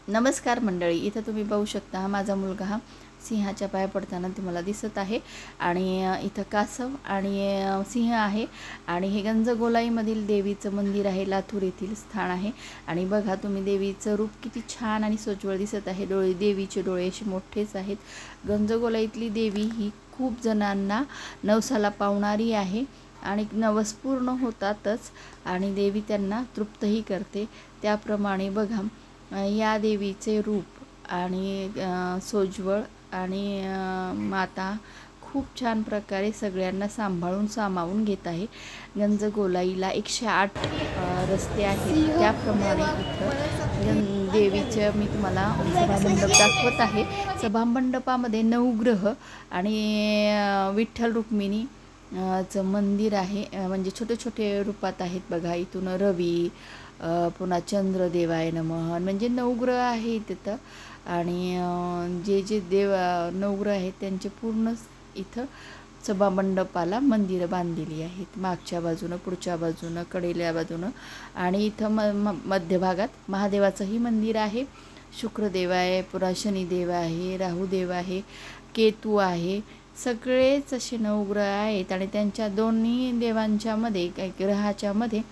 नमस्कार मंडळी, इथं तुम्ही पाहू शकता हा माझा मुलगा हा सिंहाच्या पाया पडताना तुम्हाला दिसत आहे. आणि इथं कासव आणि सिंह आहे. आणि हे गंजगोलाईमधील देवीचं मंदिर आहे, लातूर येथील स्थान आहे. आणि बघा तुम्ही देवीचं रूप किती छान आणि सोज्वळ दिसत आहे. देवीचे डोळे असे मोठेच आहेत. गंजगोलाईतली देवी ही खूप जणांना नवसाला पावणारी आहे आणि नवस पूर्ण होतातच आणि देवी त्यांना तृप्तही करते. त्याप्रमाणे बघा या देवीचे रूप आणि सोज्वळ आणि माता खूप छान प्रकारे सगळ्यांना सांभाळून सामावून घेत आहे. गंजगोलाईला 108 रस्ते आहेत. त्याप्रमाणे इथं देवीचं मी तुम्हाला सभामंडप दाखवत आहे. सभामंडपामध्ये नवग्रह आणि विठ्ठल रुक्मिणी चं मंदिर आहे. म्हणजे छोटे छोटे रूपात आहेत बघा. इथून रवी, पुन्हा चंद्रदेवाय नमः, म्हणजे नवग्रह आहे तिथं. आणि जे जे नवग्रह आहेत त्यांचे पूर्ण इथं सभामंडपाला मंदिरं बांधलेली आहेत. मागच्या बाजूनं, पुढच्या बाजूनं, कडेल्या बाजूनं. आणि इथं मध्यभागात महादेवाचंही मंदिर आहे. शुक्रदेव आहे, पुन्हा शनिदेव आहे, राहुदेव आहे, केतू आहे. सगळेच असे नवग्रह आहेत. आणि त्यांच्या दोन्ही देवांच्या मध्ये ग्रहाच्या मध्ये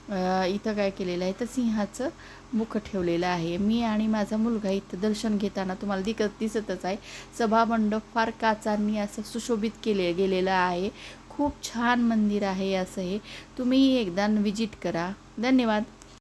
इथं काय केलेलं आहे तर सिंहाचं मुख ठेवलेलं आहे. मी आणि माझा मुलगा इथं दर्शन घेताना तुम्हाला दिसतच आहे. सभामंडप फार काचांनी असं सुशोभित गेलेलं आहे. खूप छान मंदिर आहे असं हे. तुम्हीही एकदा विजिट करा. धन्यवाद.